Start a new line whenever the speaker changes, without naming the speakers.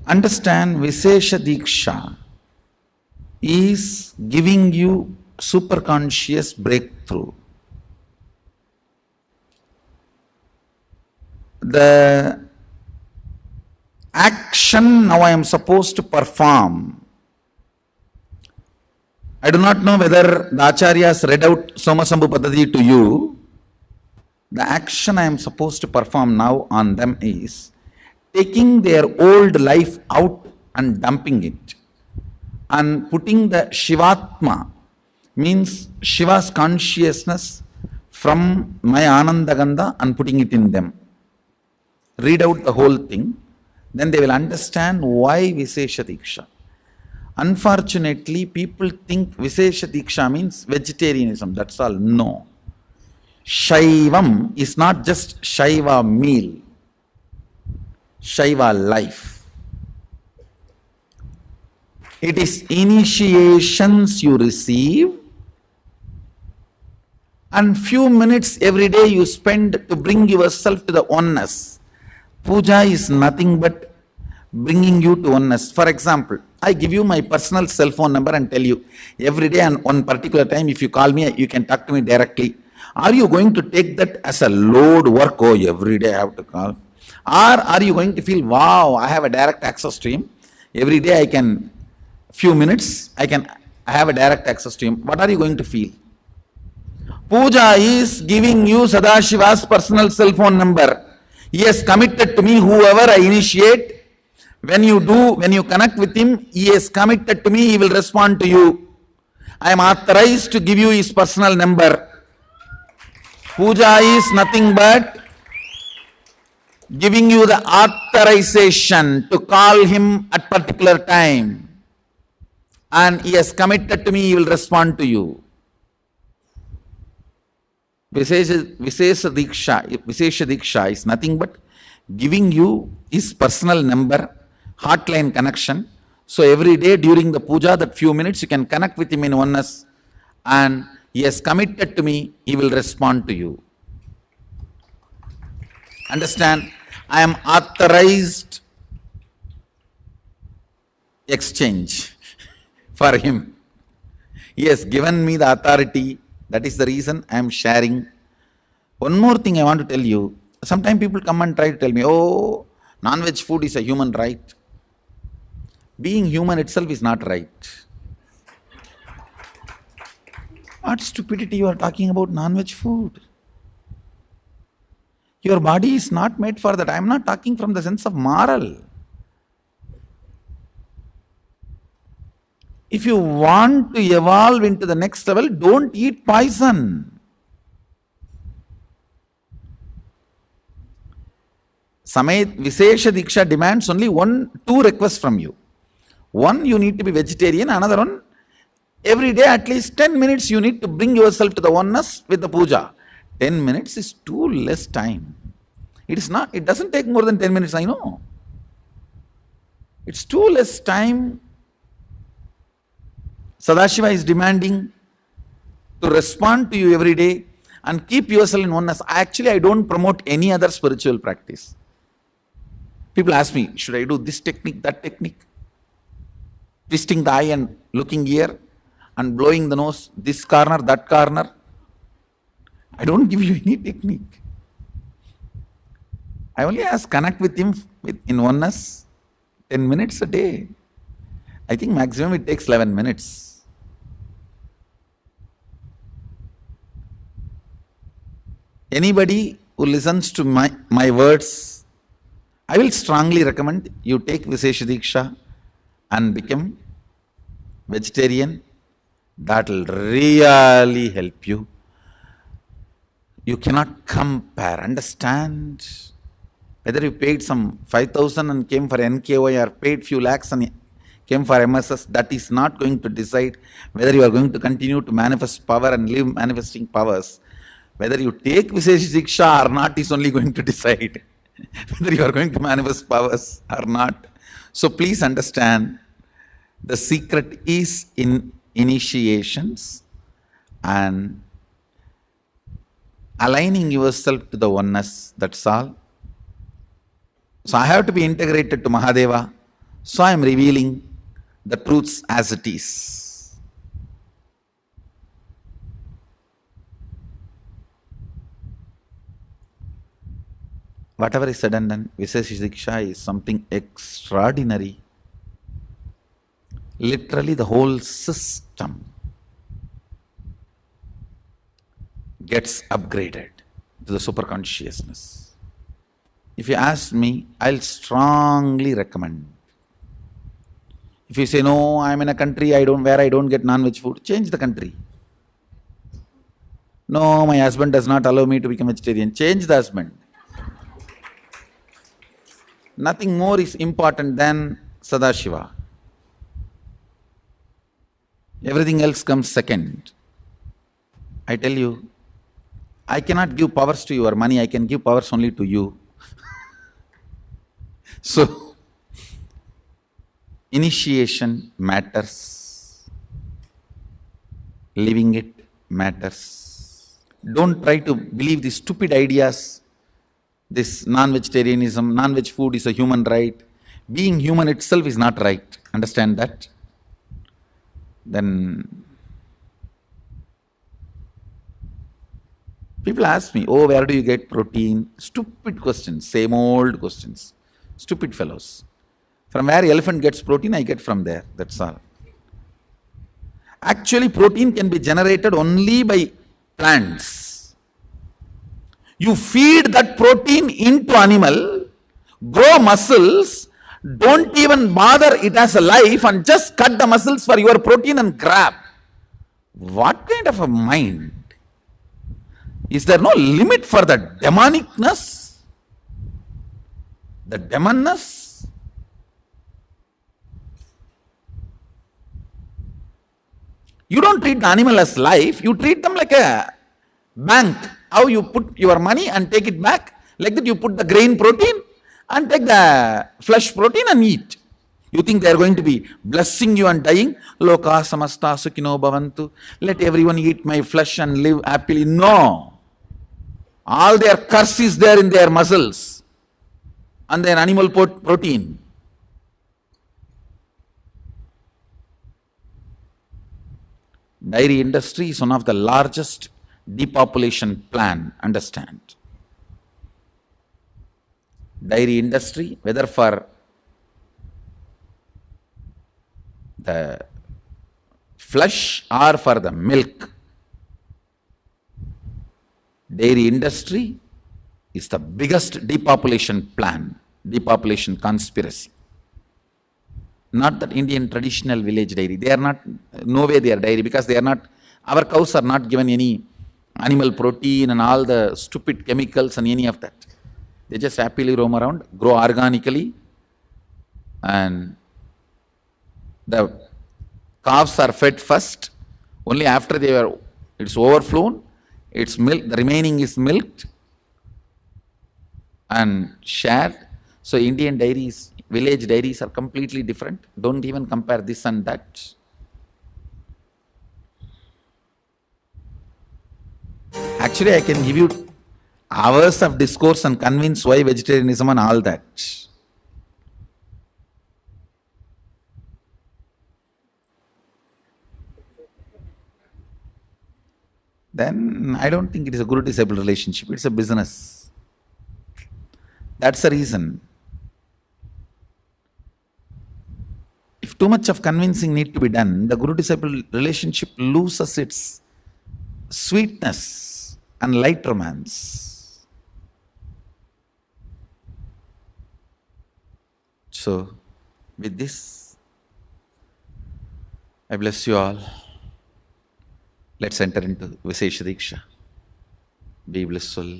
Understand, Vishesha Diksha is giving you superconscious breakthrough. The action now I am supposed to perform. I do not know whether the Acharyas read out Somasambhu Paddhati to you. The action I am supposed to perform now on them is taking their old life out and dumping it, and putting the Shivatma, means Shiva's consciousness, from my Anandagandha and putting it in them. Read out the whole thing, then they will understand why Vishesha Diksha. Unfortunately, people think Vishesha Diksha means vegetarianism, that's all. No. Shaivam is not just Shaiva meal, Shaiva life. It is initiations you receive, and few minutes every day you spend to bring yourself to the oneness. Puja is nothing but bringing you to oneness. For example, I give you my personal cell phone number and tell you, every day and one particular time, if you call me, you can talk to me directly. Are you going to take that as a load work? Oh, every day I have to call. Or are you going to feel, wow, I have a direct access to him. Every day I can, few minutes, I have a direct access to him. What are you going to feel? Puja is giving you Sadashiva's personal cell phone number. He has committed to me, whoever I initiate. When you connect with him, he is committed to me, he will respond to you. I am authorized to give you his personal number. Puja is nothing but giving you the authorization to call him at particular time. And he has committed to me, he will respond to you. Vishesha Diksha is nothing but giving you his personal number, hotline connection. So every day during the puja, that few minutes you can connect with him in oneness, and he has committed to me, he will respond to you. Understand? I am authorized exchange for him. He has given me the authority. That is the reason I am sharing. One more thing I want to tell you. Sometimes people come and try to tell me, oh, non-veg food is a human right. Being human itself is not right. What stupidity you are talking about non-veg food? Your body is not made for that. I am not talking from the sense of moral. If you want to evolve into the next level, don't eat poison. Vishesha Diksha demands only two requests from you. One, you need to be vegetarian. Another one, every day at least 10 minutes you need to bring yourself to the oneness with the puja. 10 minutes is too less time. It doesn't take more than 10 minutes, I know. It's too less time. Sadashiva is demanding to respond to you every day and keep yourself in oneness. Actually, I don't promote any other spiritual practice. People ask me, should I do this technique, that technique? Twisting the eye and looking here and blowing the nose, this corner, that corner. I don't give you any technique. I only ask, connect with him in oneness 10 minutes a day. I think maximum it takes 11 minutes. Anybody who listens to my words, I will strongly recommend you take Vishesha Diksha and become vegetarian. That will really help you. You cannot compare, understand? Whether you paid some 5,000 and came for NKY or paid few lakhs and came for MSS, that is not going to decide whether you are going to continue to manifest power and live manifesting powers. Whether you take Vishesha Diksha or not is only going to decide whether you are going to manifest powers or not. So please understand, the secret is in initiations and aligning yourself to the oneness, that's all. So I have to be integrated to Mahadeva. So I am revealing the truths as it is. Whatever is said and done, Visesha Diksha is something extraordinary. Literally the whole system gets upgraded to the superconsciousness. If you ask me, I'll strongly recommend. If you say, no, I'm in a country where I don't get non-veg food, change the country. No, my husband does not allow me to become vegetarian, change the husband. Nothing more is important than Sadashiva. Everything else comes second. I tell you, I cannot give powers to your money, I can give powers only to you. So, initiation matters. Living it matters. Don't try to believe these stupid ideas. This non-vegetarianism, non-veg food is a human right. Being human itself is not right. Understand that? Then people ask me, oh, where do you get protein? Stupid questions, same old questions. Stupid fellows. From where elephant gets protein, I get from there. That's all. Actually, protein can be generated only by plants. You feed that protein into animal, grow muscles, don't even bother it as a life and just cut the muscles for your protein and grab. What kind of a mind? Is there no limit for the demonicness? The demonness? You don't treat the animal as life, you treat them like a bank. How you put your money and take it back, like that you put the grain protein and take the flesh protein and eat. You think they are going to be blessing you and dying? Loka samasta sukhino bhavantu. Let everyone eat my flesh and live happily. No. All their curse is there in their muscles and their animal protein. Dairy industry is one of the largest depopulation plan, understand. Dairy industry, whether for the flesh or for the milk, dairy industry is the biggest depopulation plan, depopulation conspiracy. Not that Indian traditional village dairy, they are not, no way they are dairy, because they are not, our cows are not given any animal protein and all the stupid chemicals and any of that. They just happily roam around, grow organically, and the calves are fed first. Only after it's overflown, it's milk, the remaining is milked and shared. So Indian dairies, village dairies are completely different. Don't even compare this and that. Actually, I can give you hours of discourse and convince why vegetarianism and all that. Then I don't think it is a guru-disciple relationship, it's a business. That's the reason. If too much of convincing need to be done, the guru-disciple relationship loses its sweetness and light romance. So, with this, I bless you all. Let's enter into Visesha Diksha. Be blissful.